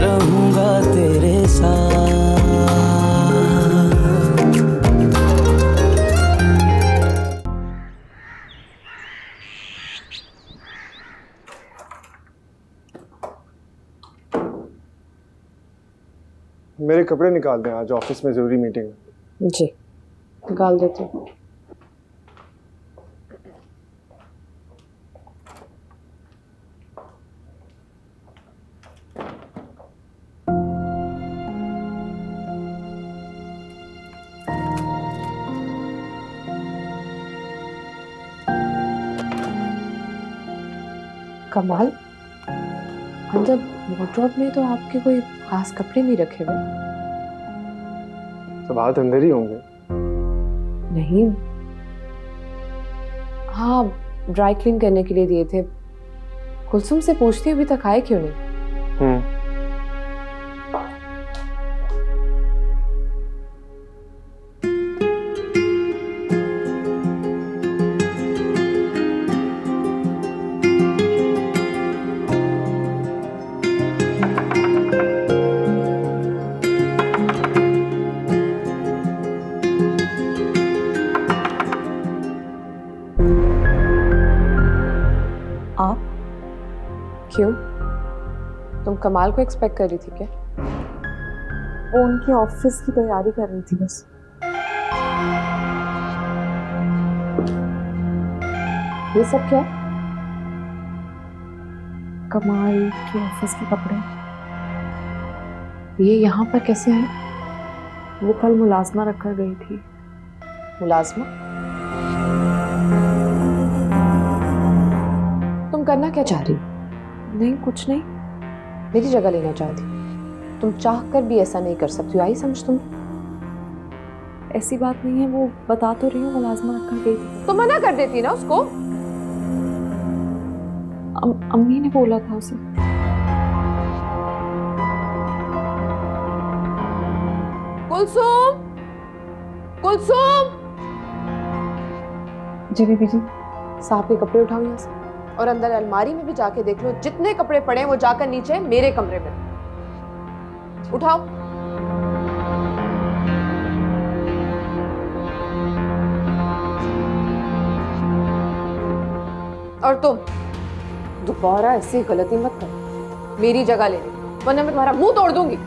रहूंगा तेरे साथ। मेरे कपड़े निकाल दें, आज ऑफिस में जरूरी मीटिंग है। जी निकाल देते हैं। कमाल, अंदर वार्डरोब में तो आपके कोई खास कपड़े नहीं रखे हुए। सब हाथ अंदर ही होंगे। नहीं, हाँ ड्राई क्लीन करने के लिए दिए थे। कुलसुम से पूछती अभी तक आए क्यों नहीं। आप क्यों? तुम कमाल को एक्सपेक्ट कर रही थी क्या? वो उनके ऑफिस की तैयारी कर रही थी बस। ये सब क्या है? कमाल के ऑफिस के कपड़े। ये यहाँ पर कैसे आए? वो कल मुलाजमा रखकर गई थी। मुलाजमा? तुम करना क्या चाह रही? नहीं कुछ नहीं। मेरी जगह लेना चाहती? तुम चाह कर भी ऐसा नहीं कर सकती, आई समझ तुम। ऐसी बात नहीं है, वो बता तो रही हूँ मुलाजमा रखकर गई थी। तो मना कर देती ना उसको। अम्मी ने बोला था उसे। कुलसुम, कुलसुम। जी बीबी जी। साहब के कपड़े उठाओ यहाँ से और अंदर अलमारी में भी जाके देख लो, जितने कपड़े पड़े हैं वो जाकर नीचे मेरे कमरे में उठाओ। और तुम दोबारा ऐसी गलती मत करो, मेरी जगह ले लो वरना मैं तुम्हारा मुंह तोड़ दूंगी।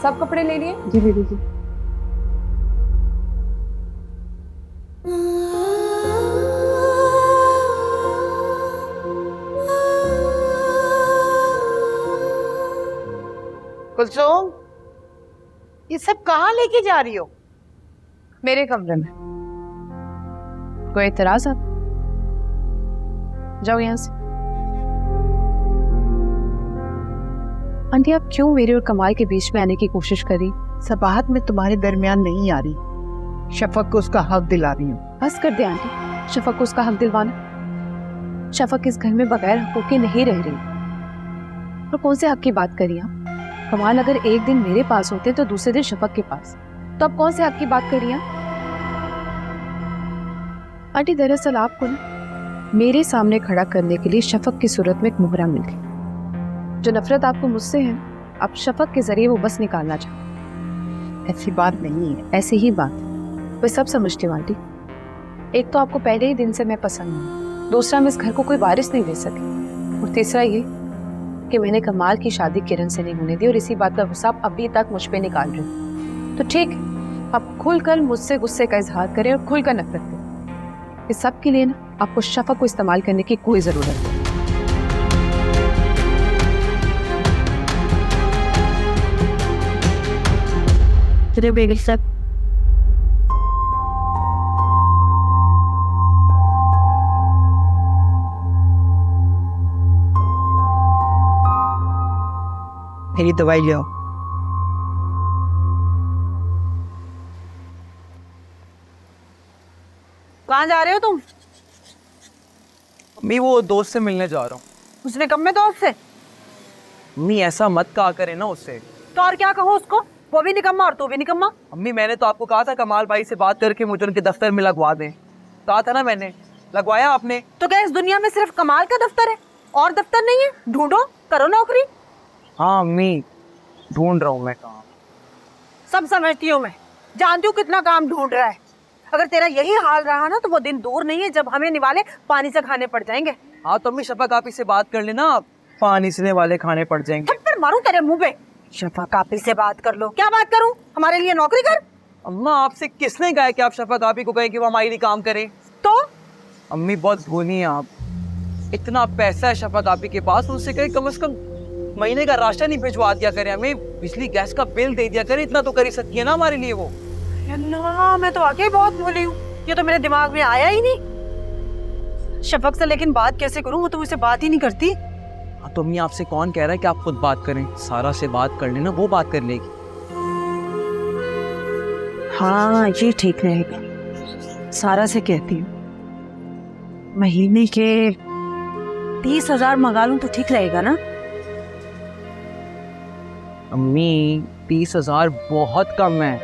सब कपड़े ले लिए? जी बीबी जी। कुलसुम, ये सब कहाँ लेके जा रही हो? मेरे कमरे में। कोई एतराज आप? जाओ यहाँ से। आंटी आप क्यों मेरे और कमाल के बीच में आने की कोशिश करी? सबाहत में तुम्हारे दरमियान नहीं आ रही, शफक को उसका हक दिला रही हूँ। बस कर दे आंटी, शफक को उसका हक दिलवाना। शफक इस घर में बगैर हकों के नहीं रह रही। और कौन से हक की बात करी आप? कमाल अगर एक दिन मेरे पास होते तो दूसरे दिन शफक के पास, तो अब कौन से हक की बात करी आप? आंटी दरअसल आपको ना मेरे सामने खड़ा करने के लिए शफक की सूरत में एक मोहरा मिल गई। जो नफरत आपको मुझसे है, आप शफक के जरिए वो बस निकालना चाहते। ऐसी बात नहीं है। ऐसी ही बात मैं सब समझती हूँ आंटी। एक तो आपको पहले ही दिन से मैं पसंद हूँ, दूसरा मैं इस घर को कोई वारिस नहीं दे सकी, और तीसरा ये कि मैंने कमाल की शादी किरण से नहीं होने दी और इसी बात का गुस्सा आप अभी तक मुझ पे निकाल रहे हो। तो ठीक, आप खुलकर मुझसे गुस्से का इजहार करें और खुलकर नफरत करें। इस सब के लिए ना आपको शफक को इस्तेमाल करने की कोई जरूरत नहीं। बेगल साहब, मेरी दवाई ले आओ। कहाँ जा रहे हो तुम? अम्मी वो दोस्त से मिलने जा रहा हूँ। उसने कब में दोस्त से? अम्मी ऐसा मत कहा करे ना उससे। तो और क्या कहो उसको? वो भी निकम्मा और तू भी निकम्मा। अम्मी मैंने तो आपको कहा था कमाल भाई से बात करके मुझे उनके दफ्तर में लगवा दें, कहा था ना मैंने। लगवाया आपने? तो क्या इस दुनिया में सिर्फ कमाल का दफ्तर है और दफ्तर नहीं है? ढूंढो, करो नौकरी। हाँ अम्मी, ढूंढ रहा हूँ मैं काम। सब समझती हूँ मैं, जानती हूँ कितना काम ढूंढ रहा है। अगर तेरा यही हाल रहा ना तो वो दिन दूर नहीं है जब हमें निवाले पानी से खाने पड़ जाएंगे। हाँ तो अम्मी शफक आपी से बात कर लेना, आप पानी से वाले खाने पड़ जाएंगे। थप्पड़ मारूं तेरे मुंह पे। शफक आपी से बात कर लो। क्या बात करूं? हमारे लिए नौकरी कर। अम्मा आपसे किसने कहा कि आप शफक आपी को कहें कि वो हमारे लिए काम करें? तो अम्मी बहुत भोली हैं आप। इतना पैसा है शफक आपी के पास, उनसे कहें कम से कम महीने का राशन ही भिजवा दिया करे, हमें बिजली गैस का बिल दे दिया करे, इतना तो कर ही सकती है ना हमारे लिए वो। अल्लाह, मैं तो आगे बहुत भूली हूँ, ये तो मेरे दिमाग में आया ही नहीं। शफक से लेकिन बात कैसे करूं, वो तो मुझसे बात ही नहीं करती। हाँ तो अम्मी आपसे कौन कह रहा है कि आप खुद बात करें? सारा से बात कर लेना, वो बात कर लेगी। हाँ ये ठीक रहेगा, सारा से कहती हूँ महीने के 30,000 मंगा लूं तो ठीक रहेगा ना? अम्मी 30,000 बहुत कम है,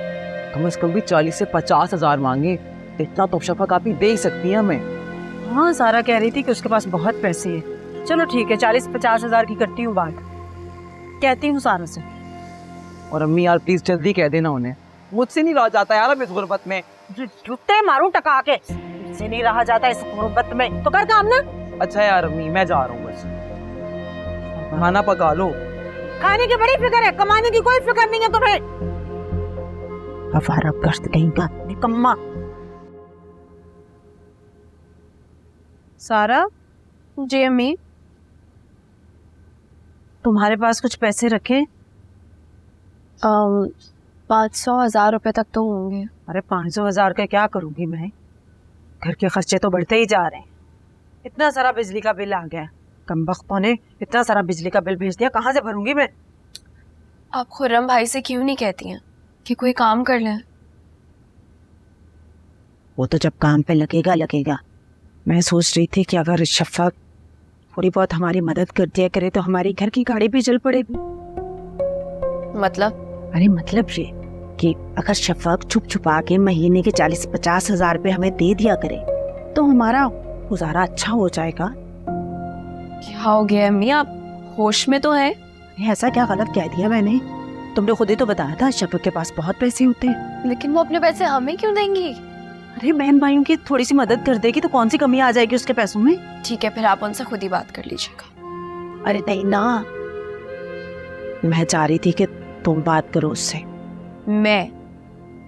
कम से कम भी 40 से 50,000 मांगे, इतना तो शफक आप ही दे ही सकती है हमें। हाँ सारा कह रही थी कि उसके पास बहुत पैसे हैं। चलो ठीक है, 40-50,000 की करती हूँ बात, कहती हूँ सारा से। और अम्मी यार प्लीज जल्दी कह देना उन्हें, मुझसे नहीं रहा जाता यार अब इस गुर्बत में। जूते मारूं टका के, मुझसे नहीं रहा जाता इस गुर्बत में, तो कर काम ना। अच्छा यार अम्मी मैं जा रहा हूँ, बस खाना पका लो। खाने की बड़ी फिक्र है, कमाने की कोई फिक्र नहीं है तुम्हें। अफारा गर्द कहीं का निकम्मा। सारा, जी अम्मी। तुम्हारे पास कुछ पैसे रखे? 500-1000 रुपए तक तो होंगे। अरे 500,000 का क्या करूंगी मैं? घर के खर्चे तो बढ़ते ही जा रहे हैं। इतना सारा बिजली का बिल आ गया, कमबख्तों ने इतना सारा बिजली का बिल भेज दिया, कहाँ से भरूंगी मैं? आप खुर्रम भाई से क्यों नहीं कहती हैं कि कोई काम कर लें? वो तो जब काम पे लगेगा। मैं सोच रही थी कि अगर शफक थोड़ी बहुत हमारी मदद कर दिया करे तो हमारी घर की गाड़ी भी जल पड़ेगी। मतलब? अरे मतलब ये कि अगर शफक छुप छुपा के महीने के 40-50,000 रुपए हमें दे दिया करे तो हमारा गुजारा अच्छा हो जाएगा। क्या हो गया अम्मी, आप होश में तो हैं? ऐसा क्या गलत कह दिया मैंने? तुमने खुद ही तो बताया था शफक के पास बहुत पैसे होते हैं। लेकिन वो अपने पैसे हमें क्यों देंगी? अरे बहन भाइयों की थोड़ी सी मदद कर देगी तो कौन सी कमी आ जाएगी उसके पैसों में? ठीक है, फिर आप उनसे खुद ही बात कर लीजिएगा। अरे नहीं ना, मैं चाह रही थी कि तुम बात करो उससे। मैं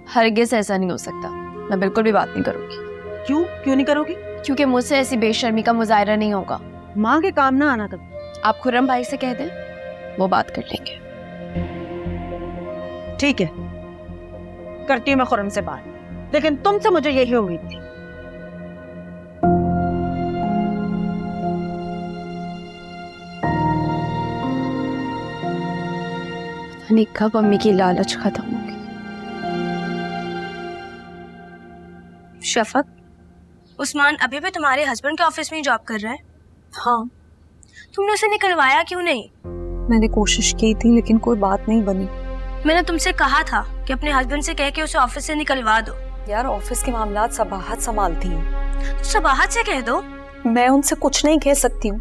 हरगिज़ ऐसा नहीं हो सकता, मैं बिल्कुल भी बात नहीं करूंगी। क्यों नहीं करोगी? क्योंकि मुझसे ऐसी बेशर्मी का मुजाहरा नहीं होगा। माँ के काम ना आना तब। आप खुर्रम भाई से कह दें, वो बात कर लेंगे। ठीक है, करती हूँ मैं खुर्रम से बात, लेकिन तुमसे मुझे यही उम्मीद थी। पता नहीं कब अम्मी की लालच खत्म होगी। शफक, उस्मान अभी भी तुम्हारे हस्बैंड के ऑफिस में ही जॉब कर रहा है? हाँ, तुमने उसे निकलवाया क्यों नहीं? मैंने कोशिश की थी लेकिन कोई बात नहीं बनी। मैंने तुमसे कहा था कि अपने हस्बैंड से कह के उसे ऑफिस से निकलवा दो। यार ऑफिस के मामलात सबाहत संभालती हैं। सबाहत से कह दो। मैं उनसे कुछ नहीं कह सकती हूँ,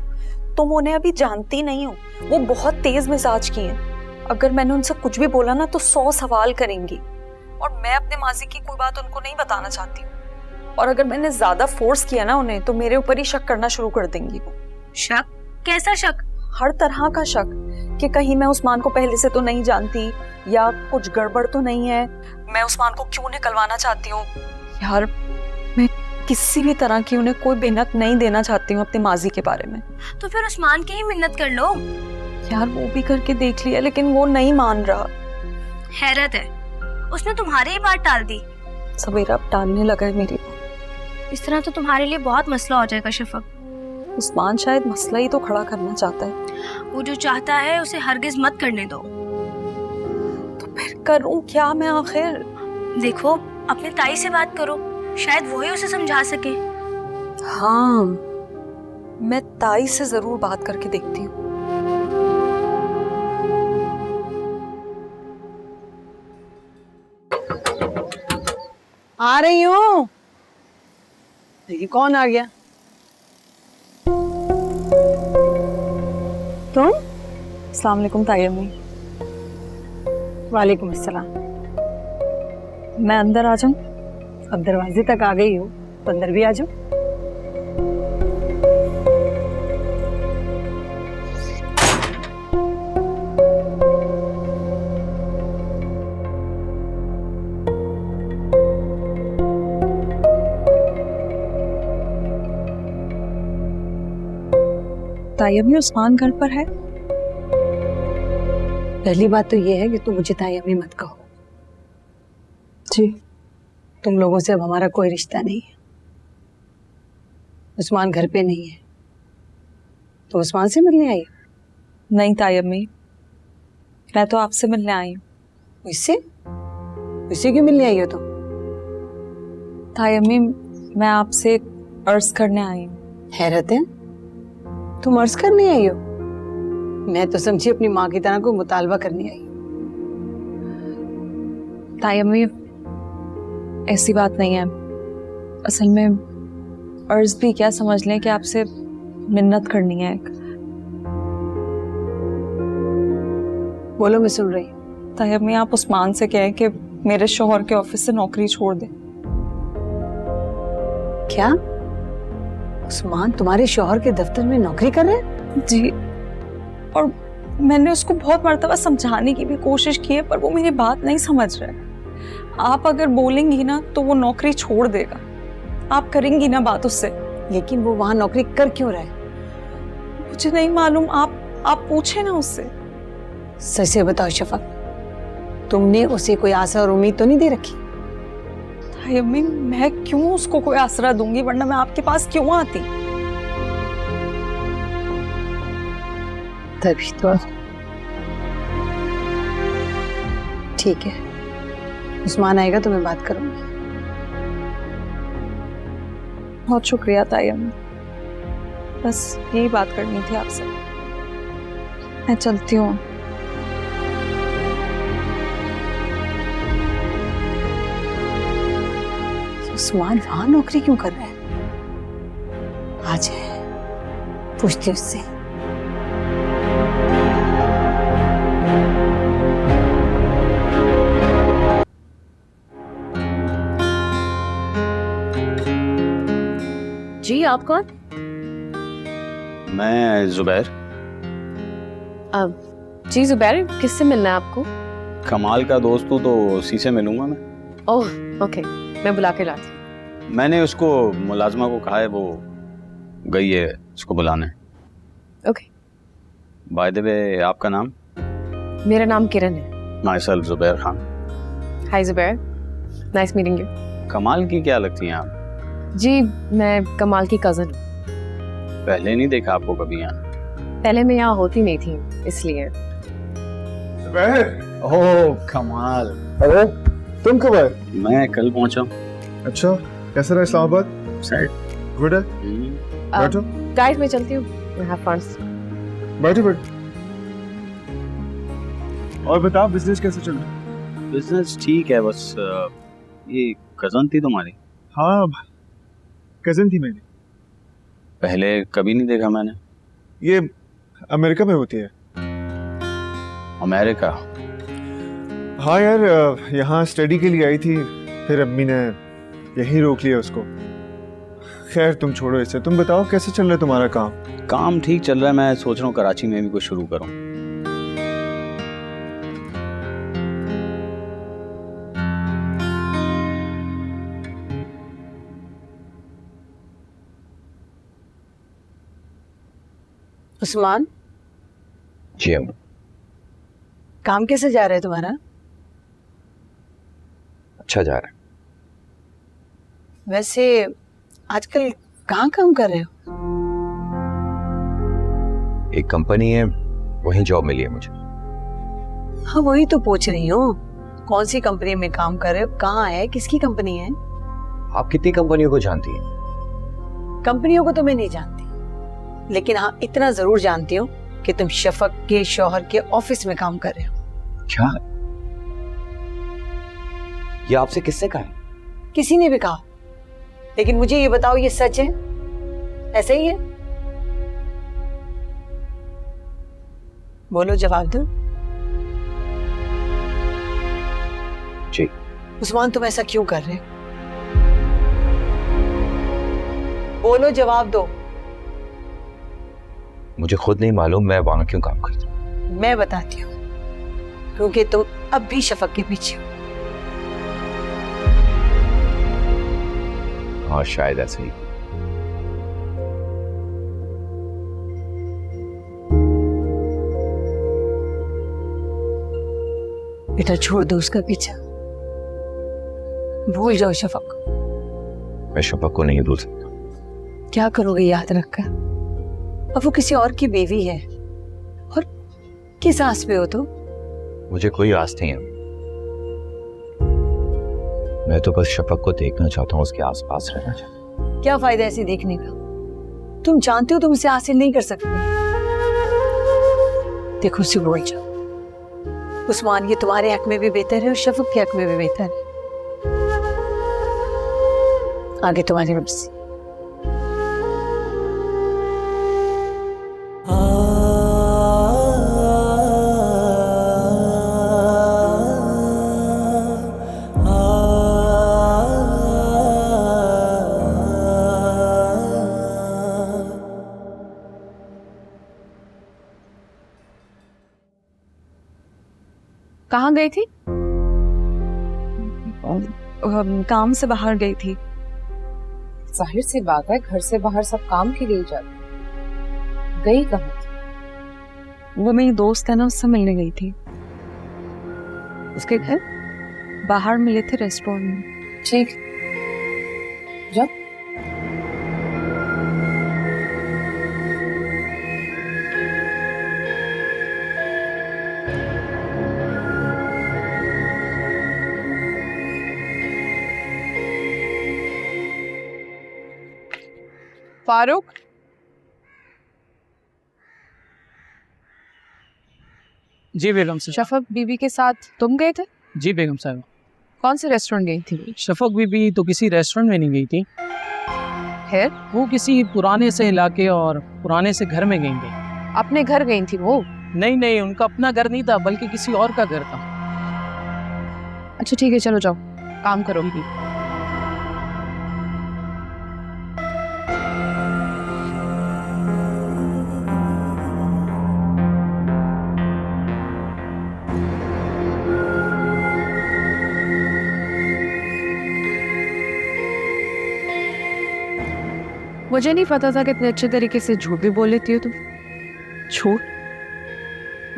तुम उन्हें अभी जानती नहीं हो, वो बहुत तेज मिजाज की हैं। अगर मैंने उनसे कुछ भी बोला ना तो 100 सवाल करेंगी, और मैं अपने माजी की कोई बात उनको नहीं बताना चाहती हूँ। और अगर मैंने ज्यादा फोर्स किया ना उन्हें तो मेरे ऊपर ही शक करना शुरू कर देंगी वो। शक? कैसा शक? हर तरह का शक, कि कहीं मैं उस्मान को पहले से तो नहीं जानती, या कुछ गड़बड़ तो नहीं है, मैं उस्मान को क्यों निकलवाना चाहती हूँ। यार मैं किसी भी तरह की उन्हें कोई बेनत नहीं देना चाहती हूँ अपने माजी के बारे में। तो फिर उस्मान की ही मिन्नत कर लो। यार वो भी करके देख लिया लेकिन वो नहीं मान रहा। हैरत है, उसने तुम्हारी ही बात टाल दी। सवेरा अब टालने लगा है मेरी। इस तरह तो तुम्हारे लिए बहुत मसला हो जाएगा शफक। उस्मान शायद मसला ही तो खड़ा करना चाहता है। वो जो चाहता है उसे हरगिज मत करने दो। तो फिर करूं क्या मैं आखिर? देखो, अपने ताई से बात करो, शायद वो ही उसे समझा सके। हाँ, मैं ताई से जरूर बात करके देखती हूँ। आ रही हूँ। ये कौन आ गया? तुम? अस्सलाम वालेकुम ताई अम्मी। वालेकुम अस्सलाम। मैं अंदर आ जाऊं? अब दरवाजे तक आ गई हो तो अंदर भी आ जाओ। ताई अम्मी उस्मान घर पर है? पहली बात तो ये है कि तुम मुझे ताई अम्मी मत कहो। जी। तुम लोगों से अब हमारा कोई रिश्ता नहीं है। उस्मान घर पे नहीं है। तो उस्मान से मिलने आई? नहीं ताई अम्मी, मैं तो आपसे मिलने आई हूँ। इससे इससे क्यों मिलने आई हो तुम? ताई अम्मी, मैं आपसे अर्ज करने आई हूँ। हैरत है, तुम अर्ज करने आई हो? मैं तो समझी अपनी माँ की तरह कोई मुतालबा करने आई। ताई अम्मी, ऐसी बात नहीं है। असल में अर्ज भी क्या समझ लें कि आपसे मिन्नत करनी है एक। बोलो, मैं सुन रही हूँ। ताई अम्मी, आप उस्मान से कहें कि मेरे शौहर के ऑफिस से नौकरी छोड़ दे। क्या उस्मान तुम्हारे शौहर के दफ्तर में नौकरी कर रहे हैं? जी, और मैंने उसको बहुत मर्तबा समझाने की भी कोशिश की है, पर वो मेरी बात नहीं समझ रहा है। आप अगर बोलेंगी ना तो वो नौकरी छोड़ देगा। आप करेंगी ना बात उससे? लेकिन वो वहां नौकरी कर क्यों रहा है? मुझे नहीं मालूम, आप पूछे ना उससे। सच से बताओ शफक, तुमने उसे कोई आशा और उम्मीद तो नहीं दे रखी? ताई अम्मी, मैं क्यों उसको कोई आसरा दूंगी, वरना मैं आपके पास क्यों आती? तभी तो। ठीक है, उस्मान आएगा तो मैं बात करूंगी। बहुत शुक्रिया ताई अम्मी, बस यही बात करनी थी आपसे। मैं चलती हूँ। उस्मान वहां नौकरी क्यों कर रहा है? आज है, पूछती उससे। जी, आप कौन? मैं जुबैर। जी जुबैर, किससे मिलना है आपको? कमाल का दोस्त हूँ तो उसी से मिलूंगा मैं। ओह ओके, मैं बुला के लाती हूँ। मैंने उसको मुलाजमा को कहा है, वो गई है उसको बुलाने। ओके। बाय द वे, आपका नाम? मेरा नाम किरण है। My self Zubair Khan. Hi Zubair, nice meeting you. कमाल की क्या लगती हैं आप? जी, मैं कमाल की कजन हूँ। पहले नहीं देखा आपको कभी यहाँ? पहले मैं यहाँ होती नहीं थी, इसलिए। ओह कमाल। अरे तुम कब आए? मैं कल पहुंचा। अच्छा, कैसा रहा इस्लामाबाद? सेट। गुड है। बैठो गाइस, मैं चलती हूँ। Have fun. बैठो बैठो। और बताओ, बिजनेस कैसे चल रहा है? बिजनेस ठीक है, बस ये कजन थी तुम्हारी? हाँ, कजन थी मेरी। पहले कभी नहीं देखा मैंने। ये अमेरिका में होती है। अमेरिका? हाँ यार, यहाँ स्टडी के लिए आई थी, फिर अम्मी ने यहीं रोक लिया उसको। खैर तुम छोड़ो इसे, तुम बताओ कैसे चल रहा है तुम्हारा काम? काम ठीक चल रहा है, मैं सोच रहा हूँ कराची में भी कुछ शुरू करूँ। उस्मान, जी अम्मा। काम कैसे जा रहा है तुम्हारा? अच्छा जा रहा है। वैसे आजकल कहाँ काम कर रहे हो? एक कंपनी है, वहीं जॉब मिली है मुझे। हाँ, वही तो पूछ रही हूँ, कौन सी कंपनी में काम कर रहे हो, कहाँ है, किसकी कंपनी है? आप कितनी कंपनियों को जानती हैं? कंपनियों को तो मैं नहीं जानती, लेकिन हाँ इतना जरूर जानती हूँ कि तुम शफक के शौहर के ऑफिस में काम कर रहे हो। क्या? ये आपसे किसने कहा? किसी ने भी कहा, लेकिन मुझे ये बताओ, ये सच है? ऐसा ही है? बोलो, जवाब दो। जी। उस्मान, तुम ऐसा क्यों कर रहे हो? बोलो, जवाब दो। मुझे खुद नहीं मालूम मैं वहां क्यों काम करता हूँ। मैं बताती हूँ, क्योंकि तुम अब भी शफक के पीछे हो। हाँ, शायद ऐसे ही। बेटा छोड़ दो उसका पीछा, भूल जाओ शफक। मैं शफक को नहीं भूल सकता। क्या करोगे याद रखकर? अब वो किसी और की बीवी है, और किस आस पे हो तो? मुझे कोई आस नहीं है। मैं तो बस शफक को देखना चाहता हूँ, उसके आसपास रहना चाहता हूँ। क्या फायदा ऐसे देखने का? तुम जानते हो तुम इसे हासिल नहीं कर सकते। देखो उसे भूल जाओ। उस्मान ये तुम्हारे हक में भी बेहतर है और शफक के हक में भी बेहतर है। आगे तुम्हारी मर्जी। कहाँ गई थी? काम से बाहर गई थी। जाहिर सी बात है, घर से बाहर सब काम के लिए जाते। गई कहाँ थी? वो मेरी दोस्त है ना, उससे मिलने गई थी। उसके घर? बाहर मिले थे रेस्टोरेंट में। ठीक, जाओ। फारूक, जी बेगम साहब। शफक बीबी के साथ तुम गए थे? जी बेगम साहब। कौन से रेस्टोरेंट गई थी? शफक बीबी तो किसी रेस्टोरेंट में नहीं गई थी, है वो किसी पुराने से इलाके और पुराने से घर में गई थी। अपने घर गई थी वो? नहीं नहीं, उनका अपना घर नहीं था, बल्कि किसी और का घर था। अच्छा ठीक है, चलो जाओ, काम करो। मुझे नहीं पता था कि इतने अच्छे तरीके से झूठ भी बोल लेती हो तुम। झूठ?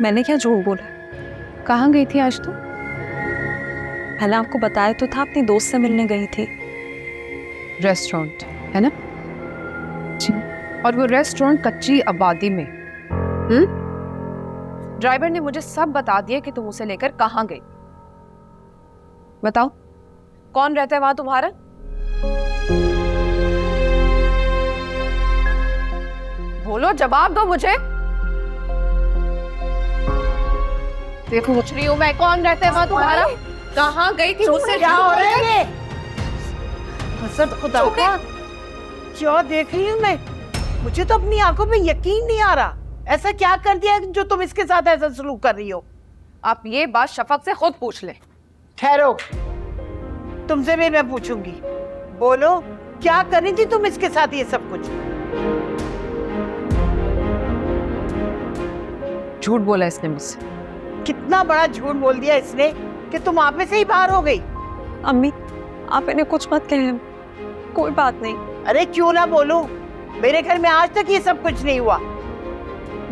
मैंने क्या झूठ बोला? कहाँ गई थी आज तुम? मैंने आपको बताया तो था, अपनी दोस्त से मिलने गई थी। रेस्टोरेंट है ना? जी। और वो रेस्टोरेंट कच्ची आबादी में। ड्राइवर ने मुझे सब बता दिया कि तुम उसे लेकर कहाँ गई। बताओ, कौन रहता है वहां तुम्हारा? बोलो, जवाब दो मुझे। देखो पूछ रही हूँ मैं, कौन रहता है वहां तुम्हारा? कहाँ गई थी उससे? क्या हो रहा है ये? हसद खुदा का, क्या देख रही हूँ मैं? मुझे तो अपनी आंखों में यकीन नहीं आ रहा। ऐसा क्या कर दिया जो तुम इसके साथ ऐसा सलूक कर रही हो? आप ये बात शफक से खुद पूछ ले। ठहरो, तुमसे भी मैं पूछूंगी। बोलो, क्या कर रही थी तुम इसके साथ ये सब कुछ? झूठ बोला इसने मुझसे। कितना बड़ा झूठ बोल दिया इसने कि तुम आप में से ही बाहर हो गई। अम्मी, आप इन्हें कुछ मत कहें, कोई बात नहीं। अरे क्यों ना बोलूं? मेरे घर में आज तक ये सब कुछ नहीं हुआ।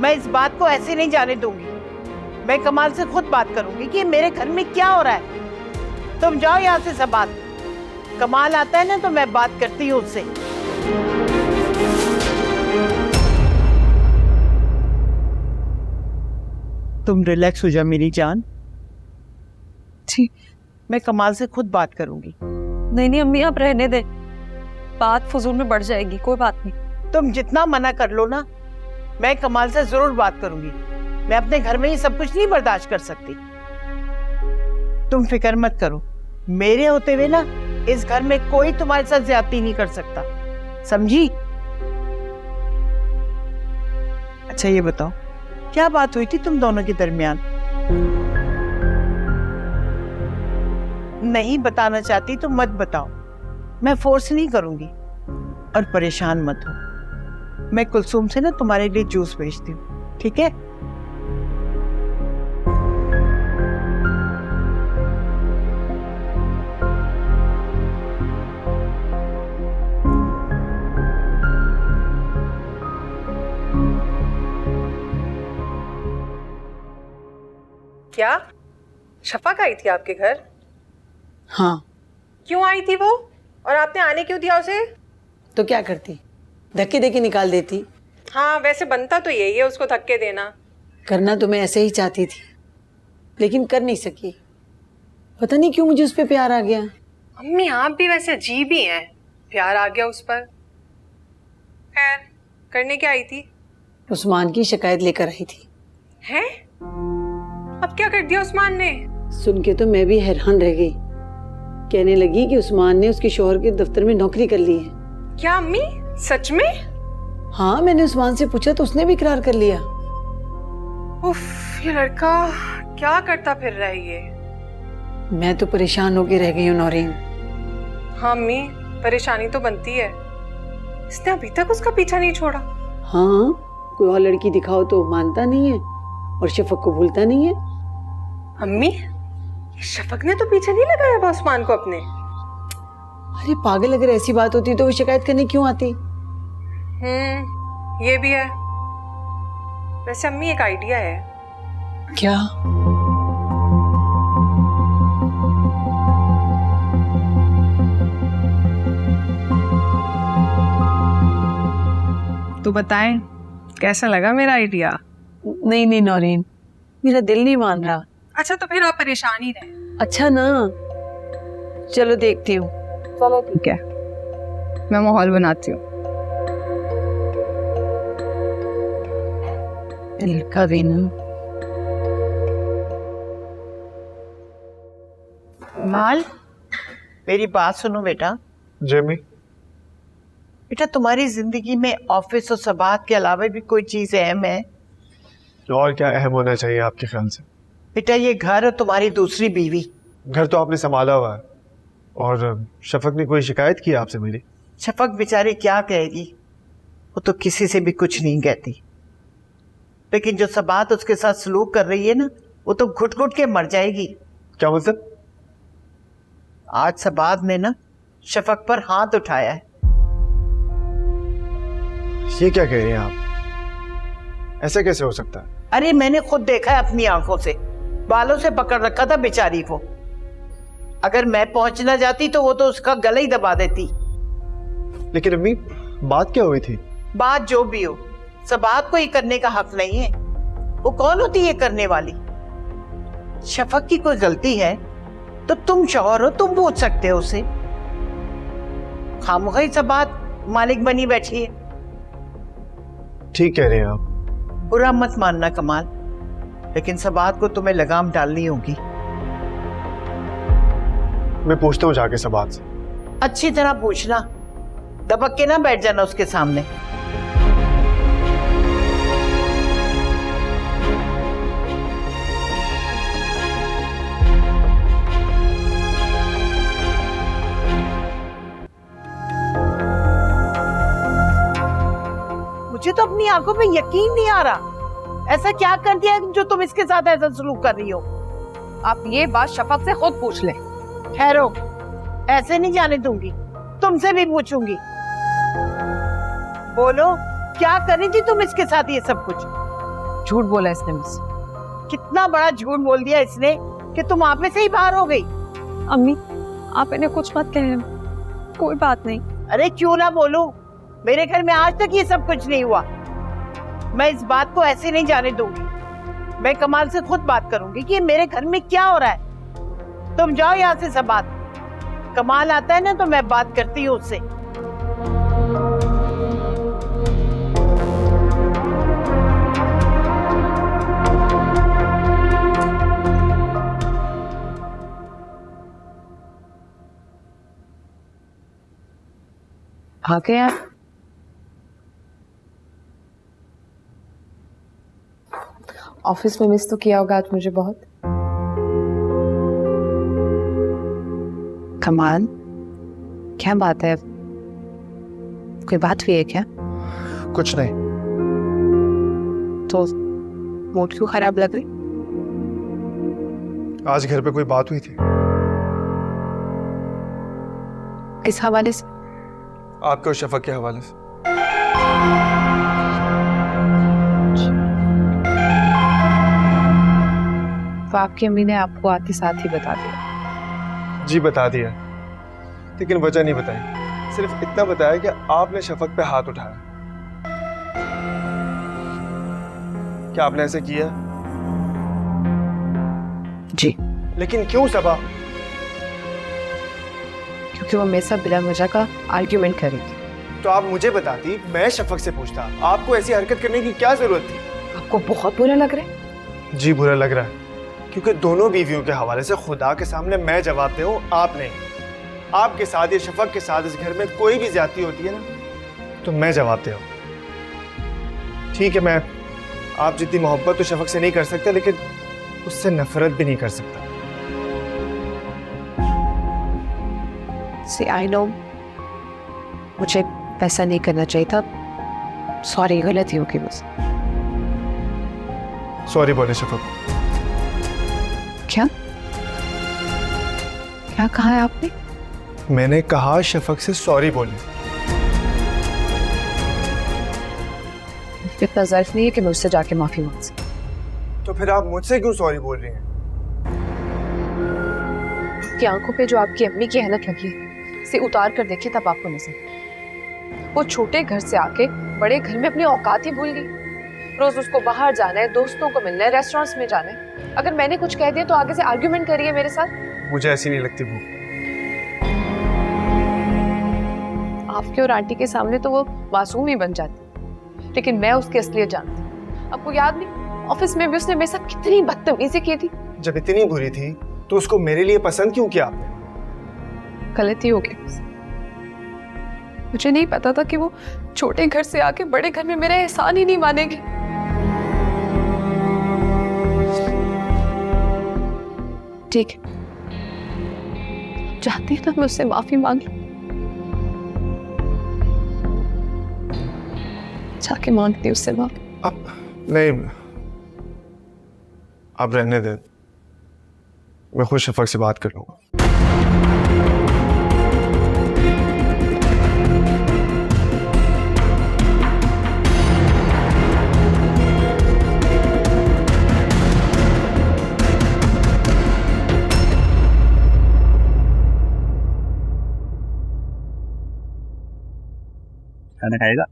मैं इस बात को ऐसे नहीं जाने दूंगी। मैं कमाल से खुद बात करूंगी कि मेरे घर में क्या हो रहा है। तुम जाओ यहाँ से, सब बात। कमाल आता है ना तो मैं बात करती हूँ उससे। तुम रिलैक्स हो जा मेरी जान। ठीक, मैं कमाल से खुद बात करूंगी। नहीं नहीं अम्मी, आप रहने दे, बात फजूल में बढ़ जाएगी। कोई बात नहीं। तुम जितना मना कर लो ना, मैं कमाल से जरूर बात करूंगी। मैं अपने घर में ये सब कुछ नहीं बर्दाश्त कर सकती। तुम फिक्र मत करो, मेरे होते हुए ना इस घर में कोई तुम्हारे साथ ज्यादती नहीं कर सकता, समझी? अच्छा ये बताओ, क्या बात हुई थी तुम दोनों के दरमियान? नहीं बताना चाहती तो मत बताओ, मैं फोर्स नहीं करूंगी। और परेशान मत हो, मैं कुलसुम से ना तुम्हारे लिए जूस भेजती हूँ, ठीक है? क्या शफक आई थी आपके घर? हाँ। क्यों आई थी वो, और आपने आने क्यों दिया उसे? तो क्या करती, धक्के देके निकाल देती। हाँ, वैसे बनता तो यही है उसको धक्के देना। करना तो मैं ऐसे ही चाहती थी, लेकिन कर नहीं सकी। पता नहीं क्यों मुझे उस पर प्यार आ गया। अम्मी आप भी वैसे अजीब ही हैं, प्यार आ गया उस पर। खैर, करने क्या आई थी? उस्मान की शिकायत लेकर आई थी। हैं? अब क्या कर दिया उस्मान ने? सुन के तो मैं भी हैरान रह गई। कहने लगी कि उस्मान ने उसके शौहर के दफ्तर में नौकरी कर ली है। क्या अम्मी, सच में? हाँ, मैंने उस्मान से पूछा तो उसने भी इकरार कर लिया। उफ, ये लड़का क्या करता फिर रहा है ये? मैं तो परेशान होके रह गई हूँ नौरीन। हाँ अम्मी, परेशानी तो बनती है। इसने अभी तक उसका पीछा नहीं छोड़ा। हाँ, कोई और लड़की दिखाओ तो मानता नहीं है और शफक को भूलता नहीं है। अम्मी, शफक ने तो पीछे नहीं लगाया उस्मान को अपने। अरे पागल, अगर ऐसी बात होती तो वो शिकायत करने क्यों आती? ये भी है। वैसे अम्मी एक आइडिया है। क्या? तो बताएं, कैसा लगा मेरा आइडिया? नहीं नहीं नौरीन, मेरा दिल नहीं मान रहा। अच्छा तो फिर आप परेशान ही रहे। अच्छा ना, चलो देखती हूँ। चलो ठीक है, मैं माहौल बनाती हूँ। लड़का भी ना। माल, मेरी बात सुनो बेटा। जेमी, बेटा तुम्हारी जिंदगी में ऑफिस और सबात के अलावा भी कोई चीज अहम है? और क्या अहम होना चाहिए आपके ख्याल से? बेटा ये घर और तुम्हारी दूसरी बीवी। घर तो आपने संभाला हुआ है। और शफक ने कोई शिकायत की आपसे मेरी? शफक बेचारी क्या कहेगी, वो तो किसी से भी कुछ नहीं कहती। लेकिन जो सबात उसके साथ सलूक कर रही है ना, वो तो घुट घुट के मर जाएगी। क्या मतलब? आज सबात ने ना शफक पर हाथ उठाया है। ये क्या कह रही हैं आप? ऐसा कैसे हो सकता है? अरे मैंने खुद देखा है अपनी आंखों से, बालों से पकड़ रखा था बेचारी को। अगर मैं पहुंच ना जाती तो वो तो उसका गला ही दबा देती। लेकिन अम्मी, बात क्या हुई थी? बात जो भी हो, सबात को ये करने का हक नहीं है। वो कौन होती है करने वाली? शफक की कोई गलती है तो तुम शौहर हो, तुम पूछ सकते हो उसे। खामोखी सबात मालिक बनी बैठी है। ठीक कह रहे हैं आप। बुरा मत मानना कमाल, लेकिन सबात को तुम्हें लगाम डालनी होगी। मैं पूछता हूँ जाके सबात से। अच्छी तरह पूछना, दबक के ना बैठ जाना उसके सामने। मुझे तो अपनी आंखों पे यकीन नहीं आ रहा। ऐसा क्या कर दिया है जो तुम इसके साथ ऐसा सलूक कर रही हो? आप ये बात शफक से खुद पूछ ले। ठहरो, ऐसे नहीं जाने दूंगी, तुमसे भी पूछूंगी। बोलो, क्या कर रही थी तुम इसके साथ ये सब कुछ? झूठ बोला इसने मुझसे। कितना बड़ा झूठ बोल दिया इसने कि तुम आप में से ही बाहर हो गई। अम्मी, आप इन्हें कुछ मत कहना, कोई बात नहीं। अरे क्यों ना बोलूं, मेरे घर में आज तक ये सब कुछ नहीं हुआ। मैं इस बात को ऐसे नहीं जाने दूंगी। मैं कमाल से खुद बात करूंगी कि मेरे घर में क्या हो रहा है। तुम जाओ यहाँ से सब बात। कमाल आता है ना तो मैं बात करती हूँ उससे। आ गए आप? ऑफिस में मिस तो किया होगा आज मुझे बहुत। कमाल, क्या बात है? कोई बात हुई है क्या? कुछ नहीं। तो मूड क्यों खराब लग रही? आज घर पे कोई बात हुई थी। किस हवाले से? आपके और शफक के हवाले से। तो आपकी अम्मी ने आपको आते साथ ही बता दिया? जी बता दिया, लेकिन वजह नहीं बताई। सिर्फ इतना बताया कि आपने शफक पे हाथ उठाया। क्या आपने ऐसे किया? जी। लेकिन क्यों सबा? क्योंकि वो मेरे साथ बिना वजह का आर्ग्यूमेंट कर रही थी। तो आप मुझे बताती, मैं शफक से पूछता। आपको ऐसी हरकत करने की क्या जरूरत थी? आपको बहुत बुरा लग रहा है? जी बुरा लग रहा है, क्योंकि दोनों बीवियों के हवाले से खुदा के सामने मैं जवाब दे हूं, आप नहीं। आपके साथ या शफक के साथ इस घर में कोई भी ज्यादती होती है ना, तो मैं जवाब दे हूं। ठीक है, मैं आप जितनी मोहब्बत तो शफक से नहीं कर सकता, लेकिन उससे नफरत भी नहीं कर सकता। See, I know, मुझे वैसा नहीं करना चाहिए था। सॉरी, गलती होगी मुझसे। सॉरी बोले शफक। क्या क्या कहा है आपने? मैंने कहा शफक से सॉरी बोले। इतना ज़र्फ नहीं है कि मैं उससे जाके माफी मांग सकूं। तो फिर आप मुझसे क्यों सॉरी बोल रही हैं? कि आंखों पे जो आपकी अम्मी की हैनत लगी है, इसे उतार कर देखिए तब आपको नजर। वो छोटे घर से आके बड़े घर में अपनी औकात ही भूल गई। रोज उसको बाहर जाना है, दोस्तों को मिलना है, रेस्टोरेंट्स में जाना है। अगर मैंने कुछ कह दिया तो आगे से आर्ग्यूमेंट करिए मेरे साथ। मुझे ऐसी नहीं लगती भूख। आपके और आंटी के सामने तो वो मासूम ही बन जाती, लेकिन मैं उसकी असलियत जानती हूँ। आपको याद नहीं, ऑफिस में भी उसने मेरे साथ कितनी बदतमीजी की थी। जब इतनी बुरी थी तो उसको मेरे लिए पसंद क्यों किया आपने? गलती हो गई। मुझे नहीं पता था कि वो छोटे घर से आके बड़े घर में मेरा एहसान ही नहीं मानेगी। ठीक है, चाहती है ना मैं उससे माफी मांग लूं। जाके मांगती उससे माफी। अब नहीं, अब रहने दे। मैं खुद शफक से बात कर लूंगा। खाना खाएगा?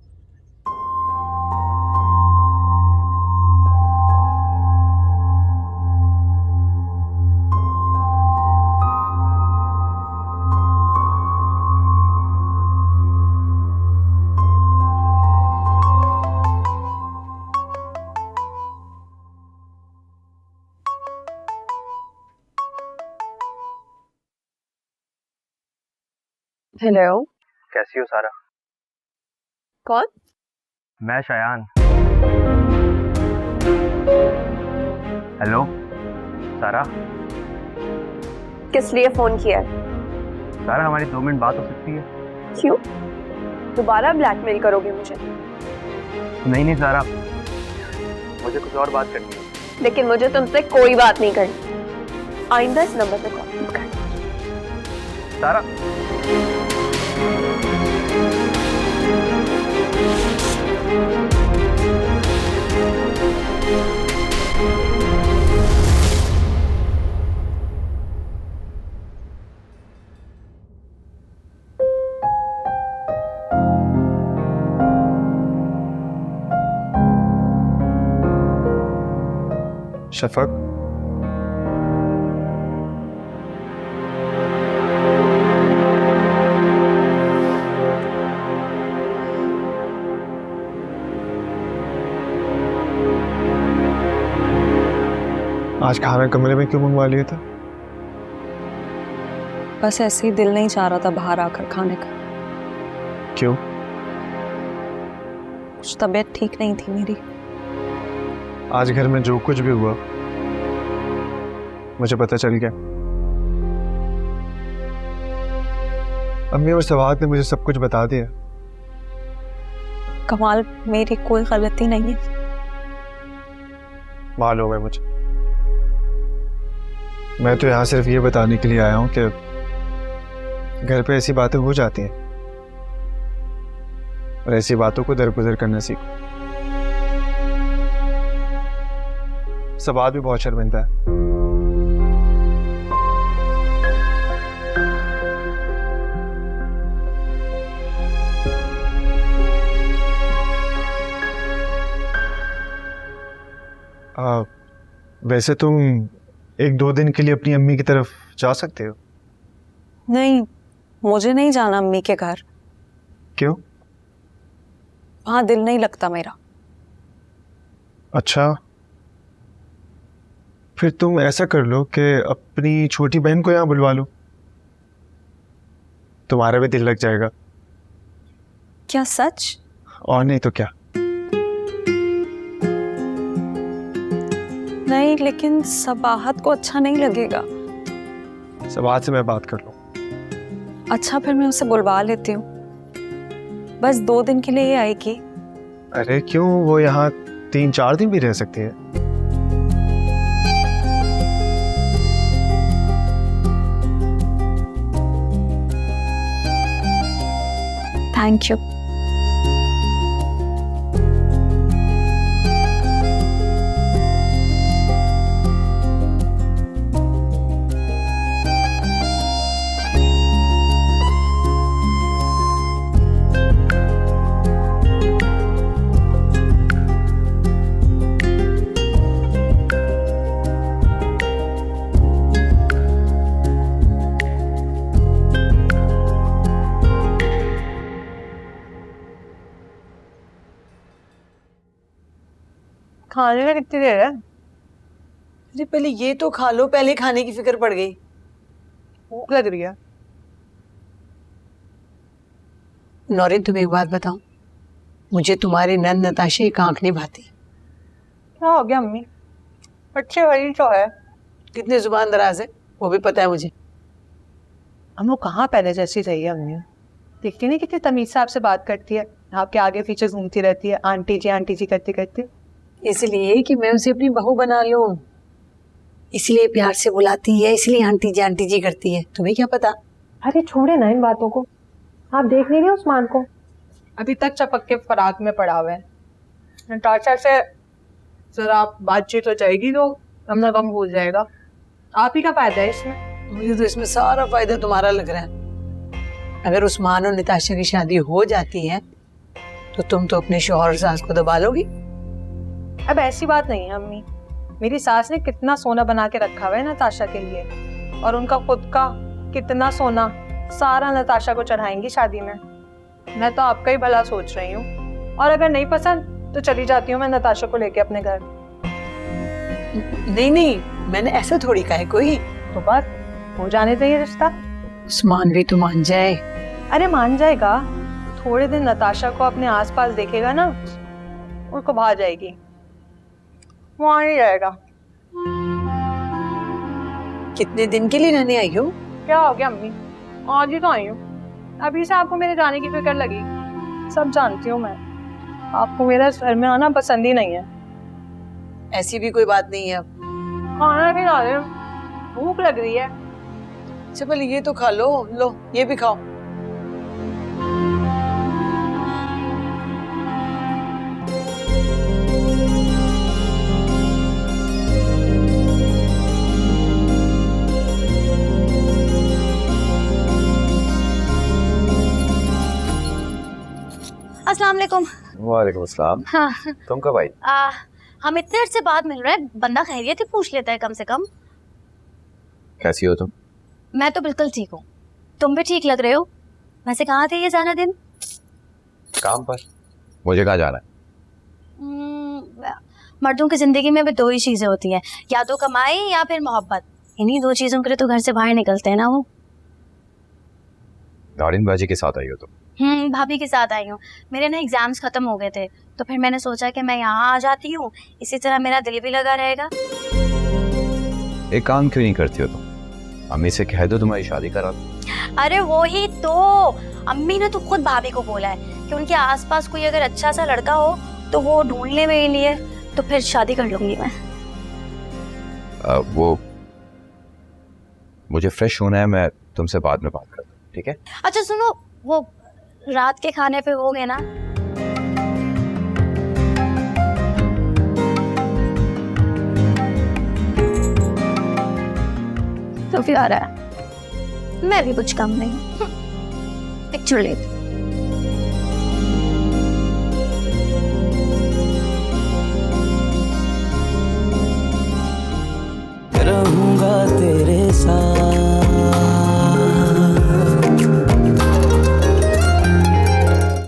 हेलो, कैसी हो सारा? कौन? मैं शायान। हेलो सारा। किस लिए फोन किया है? सारा, हमारी 2 मिनट बात हो सकती है? क्यों? दोबारा ब्लैकमेल करोगे मुझे? नहीं नहीं सारा, मुझे कुछ और बात करनी है। लेकिन मुझे तुमसे कोई बात नहीं करनी। आइंदा इस नंबर पे कॉल मत करना। सारा, शफक, आज खाना कमरे में क्यों मंगवा लिया था? बस ऐसे ही दिल नहीं चाह रहा था बाहर आकर खाने का। क्यों? कुछ तबीयत ठीक नहीं थी मेरी। आज घर में जो कुछ भी हुआ मुझे पता चल गया। अम्मी और सवाद ने मुझे सब कुछ बता दिया। कमाल, मेरी कोई गलती नहीं है। मालूम है मुझे। मैं तो यहाँ सिर्फ ये बताने के लिए आया हूँ कि घर पे ऐसी बातें हो जाती हैं और ऐसी बातों को दरगुजर करना सीखो। सवाद भी बहुत शर्मिंदा है। वैसे तुम 1-2 दिन के लिए अपनी अम्मी की तरफ जा सकते हो। नहीं, मुझे नहीं जाना अम्मी के घर। क्यों? वहां दिल नहीं लगता मेरा। अच्छा, फिर तुम ऐसा कर लो कि अपनी छोटी बहन को यहाँ बुलवा लो, तुम्हारा भी दिल लग जाएगा। क्या सच? और नहीं तो क्या। नहीं, लेकिन सबाहत को अच्छा नहीं लगेगा। सबाहत से मैं बात कर लूँ। अच्छा, फिर मैं उसे बुलवा लेती हूँ। बस 2 दिन के लिए ही आएगी। अरे क्यों, वो यहाँ 3-4 दिन भी रह सकती है। Thank you. खाने में कितनी देर है? अरे पहले ये तो खा लो, पहले खाने की फिक्र पड़ गई। भूख लग रही है। नौरीन, तुम्हें एक बात बताऊं, मुझे तुम्हारी नंद नताशा एक आंख नहीं भाती। क्या हो गया अम्मी? अच्छे वही तो है। कितने जुबान दराज है वो भी पता है मुझे। हम लोग कहाँ पहले जैसी रही है अम्मी? देखती नहीं कितनी तमीज से आपसे बात करती है, आपके आगे पीछे घूमती रहती है, आंटी जी करती करती। इसलिए कि मैं उसे अपनी बहू बना लूं, इसलिए प्यार से बुलाती है, इसलिए आंटी जी करती है। तुम्हें क्या पता? अरे छोड़े ना इन बातों को। आप देख नहीं रहे उस्मान को? अभी तक चपक के फराक में पड़ा हुआ है। नताशा से जरा बातचीत हो जाएगी तो अपना गम भूल जाएगा। आप ही का फायदा है इसमें। मुझे तो इसमें सारा फायदा तुम्हारा लग रहा है। अगर उस्मान और नताशा की शादी हो जाती है तो तुम तो अपने शौहर और सास को दबा लोगी। अब ऐसी बात नहीं है अम्मी। मेरी सास ने कितना सोना बना के रखा हुआ है नताशा के लिए, और उनका खुद का कितना सोना सारा नताशा को चढ़ाएंगी शादी में। मैं तो आपका ही भला सोच रही हूँ, और अगर नहीं पसंद तो चली जाती हूँ मैं नताशा को लेके अपने घर। नहीं, मैंने ऐसा थोड़ी कहा है कोई। तो बस हो जाने चाहिए रिश्ता। उस्मान भी तो मान जाए। अरे मान जाएगा, थोड़े दिन नताशा को अपने आसपास देखेगा ना, उनको भा जाएगी, वो आ नहीं जाएगा। कितने दिन के लिए रहने आई हो? क्या हो गया अम्मी? आज ही तो आई हूँ। अभी से आपको मेरे जाने की फिक्र लगी? सब जानती हूँ मैं। आपको मेरा घर में आना पसंद ही नहीं है। ऐसी भी कोई बात नहीं है। खाना खिला दे, भूख लग रही है। चल ये तो खा लो, लो ये भी खाओ। अस्सलाम वालेकुम। वालेकुम अस्सलाम। हाँ, तुम कब आई? हम इतने अर्से बाद मिल रहे हैं, बंदा खैरियत ही पूछ लेता है कम से कम। कैसी हो तुम? मैं तो बिल्कुल ठीक हूँ, तुम भी ठीक लग रहे हो। वैसे कहाँ थे ये जाना दिन? काम पर। मुझे कहाँ जाना है? मर्दों की जिंदगी में भी 2 ही चीजें होती हैं, या तो कमाई या फिर मोहब्बत। इन्हीं 2 चीजों के लिए तो घर से बाहर निकलते हैं ना वो। नौरीन बाजी के साथ आई हो तुम? भाभी के साथ आई हूँ। मेरे ना एग्जाम्स खत्म हो गए थे, तो फिर मैंने सोचा कि मैं यहाँ आ जाती हूँ, इसी तरह मेरा दिल भी लगा रहेगा। एक काम क्यों नहीं करती हो तुम? अम्मी से कह दो तुम्हारी शादी करा दो। अरे वो ही तो, अम्मी ने तो खुद भाभी को बोला है कि उनके आसपास कोई अगर अच्छा सा लड़का हो तो वो ढूंढने में ही लिए, तो फिर शादी कर लूंगी मैं। वो मुझे फ्रेश होना है, मैं तुमसे बाद में बात करता हूँ, ठीक है? अच्छा सुनो, वो रात के खाने पे हो गए ना? तो फिर आ रहा है, मैं भी कुछ कम नहीं। पिक्चर लेते रहूंगा तेरे साथ।